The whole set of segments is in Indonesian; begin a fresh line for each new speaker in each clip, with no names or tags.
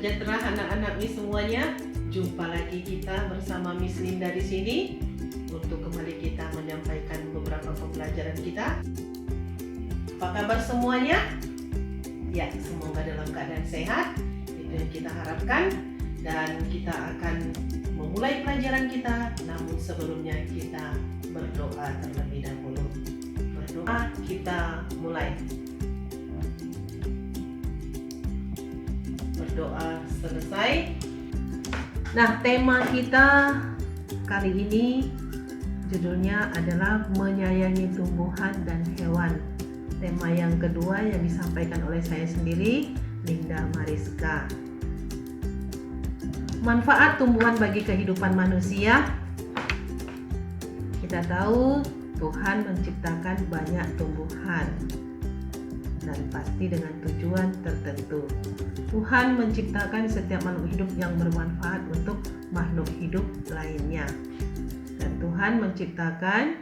sejahtera anak-anak Miss semuanya. Jumpa lagi kita bersama Miss Linda di sini untuk kembali kita menyampaikan beberapa pembelajaran kita. Apa kabar semuanya? Ya, semoga dalam keadaan sehat. Itu yang kita harapkan. Dan kita akan memulai pelajaran kita. Namun sebelumnya kita berdoa terlebih dahulu. Berdoa kita mulai. Berdoa selesai. Nah, tema kita kali ini judulnya adalah menyayangi tumbuhan dan hewan. Tema yang kedua yang disampaikan oleh saya sendiri, Linda Mariska. Manfaat tumbuhan bagi kehidupan manusia. Kita tahu Tuhan menciptakan banyak tumbuhan dan pasti dengan tujuan tertentu. Tuhan menciptakan setiap makhluk hidup yang bermanfaat untuk makhluk hidup lainnya. Dan Tuhan menciptakan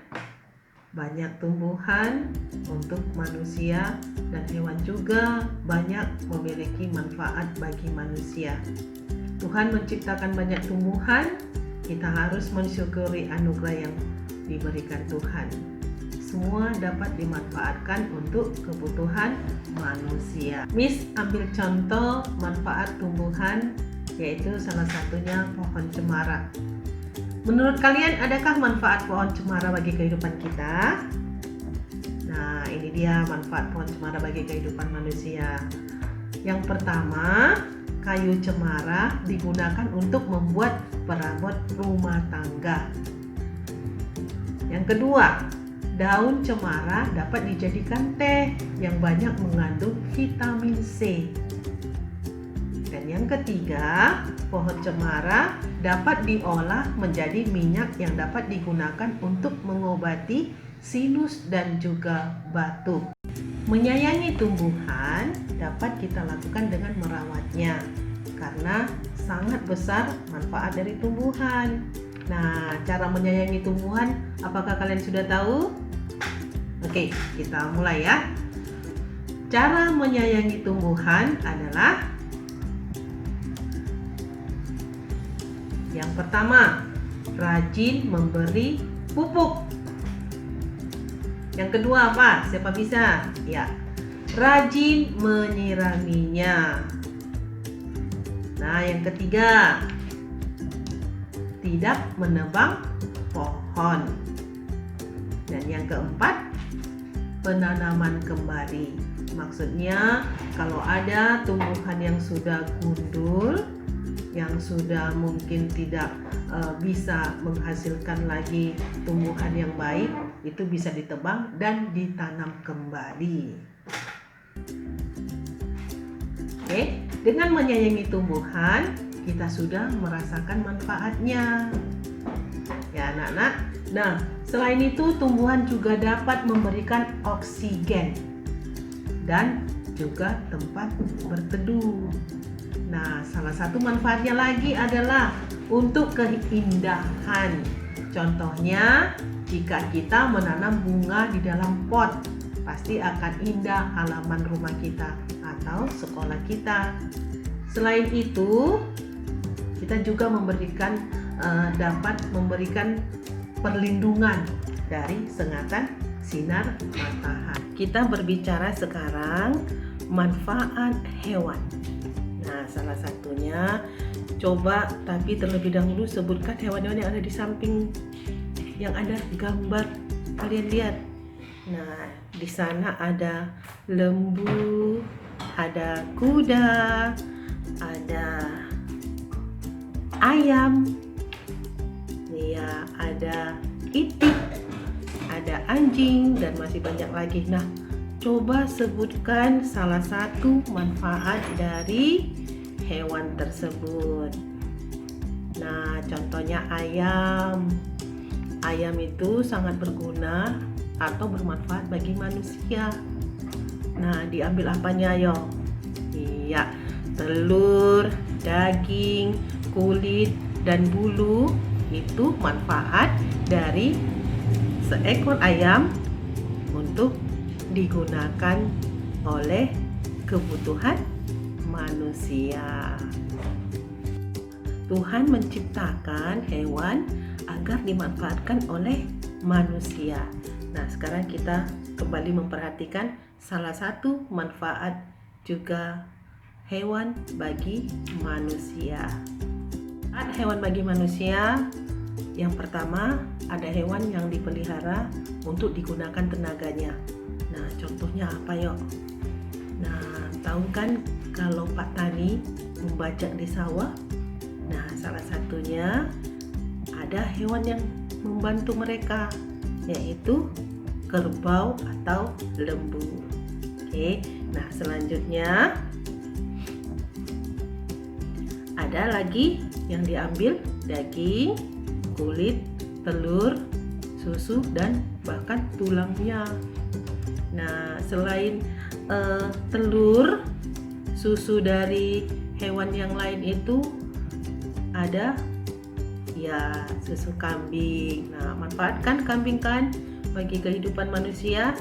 banyak tumbuhan untuk manusia dan hewan juga banyak memiliki manfaat bagi manusia. Tuhan menciptakan banyak tumbuhan, kita harus mensyukuri anugerah yang diberikan Tuhan. Semua dapat dimanfaatkan untuk kebutuhan manusia. Miss ambil contoh manfaat tumbuhan, yaitu salah satunya pohon cemara. Menurut kalian, adakah manfaat pohon cemara bagi kehidupan kita? Nah, ini dia manfaat pohon cemara bagi kehidupan manusia. Yang pertama, kayu cemara digunakan untuk membuat perabot rumah tangga. Yang kedua, daun cemara dapat dijadikan teh yang banyak mengandung vitamin C. Dan yang ketiga, pohon cemara dapat diolah menjadi minyak yang dapat digunakan untuk mengobati sinus dan juga batuk. Menyayangi tumbuhan dapat kita lakukan dengan merawatnya karena sangat besar manfaat dari tumbuhan. Nah, cara menyayangi tumbuhan, apakah kalian sudah tahu? Oke, kita mulai ya. Cara menyayangi tumbuhan adalah yang pertama, rajin memberi pupuk. Yang kedua apa? Siapa bisa? Ya, rajin menyiraminya. Nah, yang ketiga, tidak menebang pohon. Dan yang keempat, penanaman kembali. Maksudnya, kalau ada tumbuhan yang sudah gundul, yang sudah mungkin tidak bisa menghasilkan lagi tumbuhan yang baik, itu bisa ditebang dan ditanam kembali. Oke, dengan menyayangi tumbuhan, kita sudah merasakan manfaatnya. Ya, anak-anak. Nah, selain itu tumbuhan juga dapat memberikan oksigen dan juga tempat berteduh. Nah, salah satu manfaatnya lagi adalah untuk keindahan. Contohnya, jika kita menanam bunga di dalam pot, pasti akan indah halaman rumah kita atau sekolah kita. Selain itu, kita juga dapat memberikan perlindungan dari sengatan sinar matahari. Kita berbicara sekarang manfaat hewan. Nah, salah satunya, coba tapi terlebih dahulu sebutkan hewan-hewan yang ada di samping yang ada gambar. Kalian lihat. Nah, di sana ada lembu, ada kuda, ada ayam, ya, ada itik, ada anjing, dan masih banyak lagi. Nah, coba sebutkan salah satu manfaat dari hewan tersebut. Nah, contohnya ayam. Ayam itu sangat berguna atau bermanfaat bagi manusia. Nah, diambil apanya, yo? Iya, telur, daging, kulit, dan bulu itu manfaat dari seekor ayam untuk digunakan oleh kebutuhan manusia. Tuhan menciptakan hewan agar dimanfaatkan oleh manusia. Nah, sekarang kita kembali memperhatikan salah satu manfaat juga hewan bagi manusia. Manfaat hewan bagi manusia, yang pertama, ada hewan yang dipelihara untuk digunakan tenaganya. Nah, contohnya apa yuk? Nah, tahu kan kalau Pak Tani membajak di sawah? Nah, salah satunya ada hewan yang membantu mereka, yaitu kerbau atau lembu. Oke, nah selanjutnya ada lagi yang diambil daging, kulit, telur, susu, dan bahkan tulangnya. Nah, selain telur, susu dari hewan yang lain itu ada ya susu kambing. Nah, manfaatkan kambing kan bagi kehidupan manusia.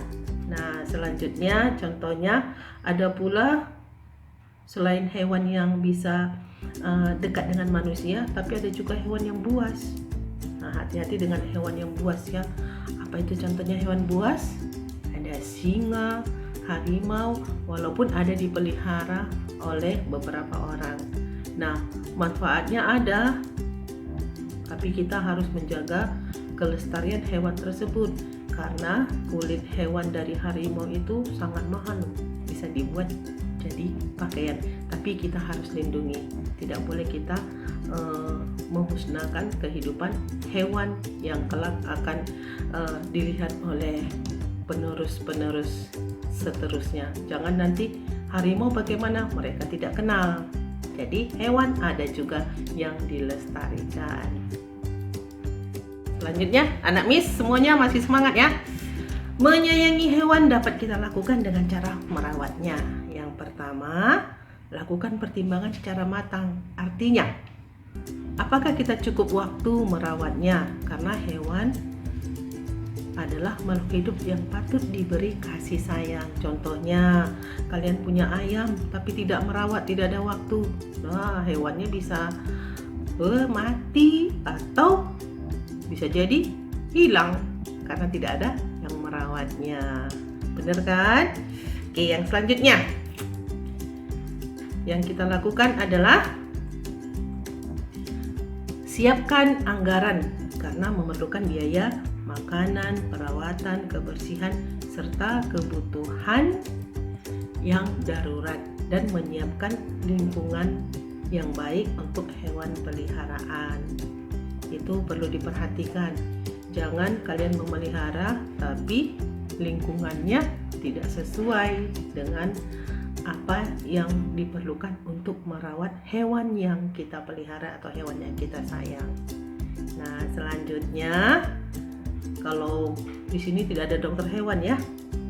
Nah, selanjutnya contohnya ada pula selain hewan yang bisa dekat dengan manusia, tapi ada juga hewan yang buas. Nah, hati-hati dengan hewan yang buas ya. Apa itu contohnya hewan buas? Ada singa, harimau, walaupun ada dipelihara oleh beberapa orang. Nah, manfaatnya ada, tapi kita harus menjaga kelestarian hewan tersebut karena kulit hewan dari harimau itu sangat mahal, bisa dibuat jadi pakaian. Tapi kita harus lindungi, tidak boleh kita memusnahkan kehidupan hewan yang kelak akan dilihat oleh penerus-penerus seterusnya. Jangan nanti harimau bagaimana, mereka tidak kenal. Jadi hewan ada juga yang dilestarikan. Selanjutnya, anak Miss semuanya masih semangat ya? Menyayangi hewan dapat kita lakukan dengan cara merawatnya. Yang pertama, lakukan pertimbangan secara matang. Artinya, apakah kita cukup waktu merawatnya? Karena hewan adalah makhluk hidup yang patut diberi kasih sayang. Contohnya, kalian punya ayam tapi tidak merawat, tidak ada waktu. Nah, hewannya bisa mati atau bisa jadi hilang karena tidak ada yang merawatnya. Bener kan? Oke, yang selanjutnya yang kita lakukan adalah siapkan anggaran karena memerlukan biaya makanan, perawatan, kebersihan, serta kebutuhan yang darurat dan menyiapkan lingkungan yang baik untuk hewan peliharaan. Itu perlu diperhatikan. Jangan kalian memelihara tapi lingkungannya tidak sesuai dengan apa yang diperlukan untuk merawat hewan yang kita pelihara atau hewan yang kita sayang. Nah, selanjutnya kalau di sini tidak ada dokter hewan ya,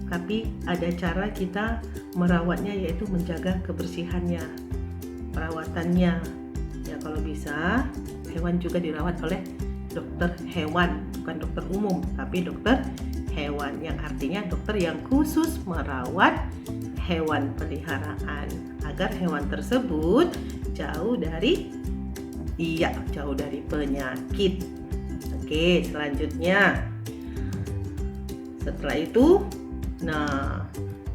tapi ada cara kita merawatnya, yaitu menjaga kebersihannya, perawatannya. Ya, kalau bisa hewan juga dirawat oleh dokter hewan, bukan dokter umum, tapi dokter hewan, yang artinya dokter yang khusus merawat hewan peliharaan agar hewan tersebut jauh dari penyakit. Oke, selanjutnya setelah itu, nah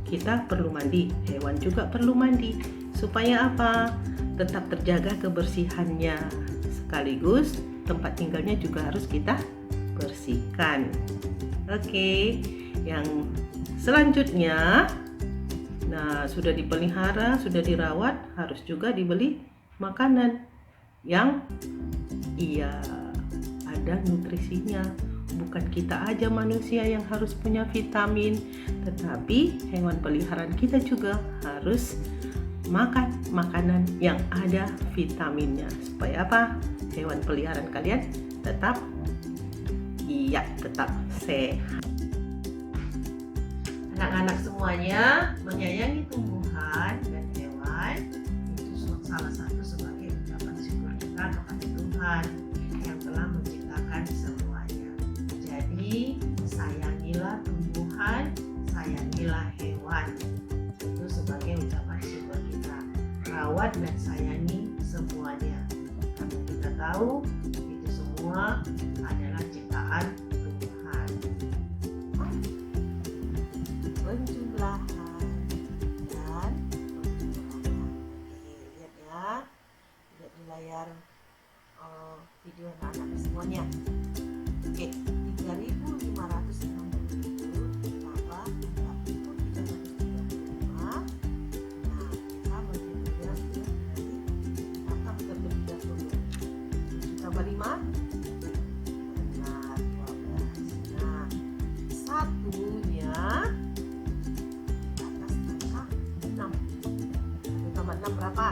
kita perlu mandi, hewan juga perlu mandi. Supaya apa? Tetap terjaga kebersihannya, sekaligus tempat tinggalnya juga harus kita bersihkan. Oke, yang selanjutnya, nah sudah dipelihara, sudah dirawat, harus juga dibeli makanan yang ada nutrisinya. Bukan kita aja manusia yang harus punya vitamin, tetapi hewan peliharaan kita juga harus makan makanan yang ada vitaminnya. Supaya apa? Hewan peliharaan kalian tetap sehat. Anak-anak semuanya, menyayangi tumbuhan dan hewan itu salah satu sebagai ucapan syukur kita kepada Tuhan yang telah menciptakan semuanya. Jadi sayangilah tumbuhan, sayangilah hewan. Itu sebagai ucapan syukur kita. rawat dan sayangi semuanya. Karena kita tahu itu semua adalah ciptaan Tuhan.
Penjumlahan dan pengurangan. Lihat ya, lihat di layar video anak-anak semuanya. Oke, 3.567 tambah 4.335. Nah, kita berpindah dari angka terlebih dahulu. 7 tambah 5 benar 12. Nah, satunya di atas angka 6. 1 tambah 6 berapa?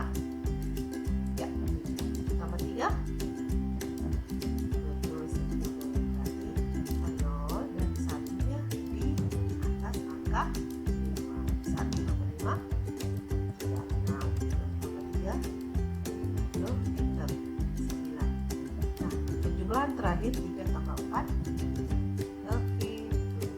Ya, 1 tambah 3 betul 10. Berarti 0 dan satunya di atas angka 5. 1 tambah 5 ya 6. 1 tambah 3 betul pinter 9. Nah, penjumlahan terakhir 3 tambah 4 lebih 7.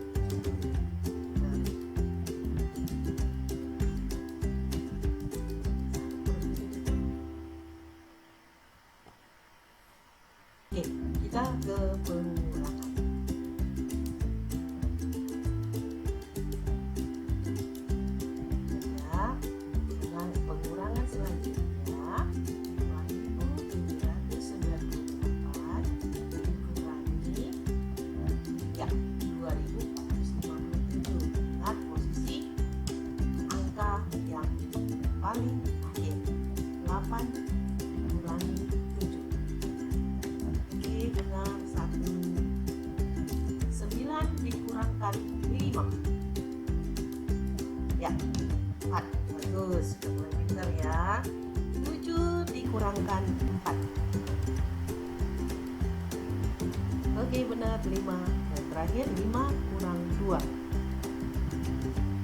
Oke, kita ke pengurangan. Ya, dengan pengurangan selanjutnya 2.798 dikurangi ya 2.457. Ingat posisi angka yang paling akhir 8 dikurangi 7. Oke, dengan 9 dikurangkan 5 ya 4. Bagus, sudah mulai pintar ya. 7 dikurangkan 4. Oke, benar 5. Dan terakhir 5 kurang 2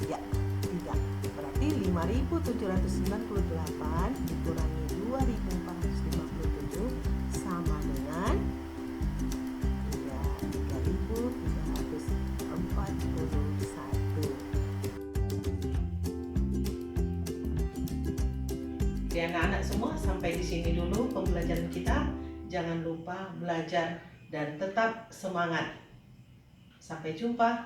ya 3. Berarti 5.798 dikurangi 2.457 sama dengan ya 3.341.
Jadi anak-anak semua, sampai di sini dulu pembelajaran kita. Jangan lupa belajar dan tetap semangat. Sampai jumpa.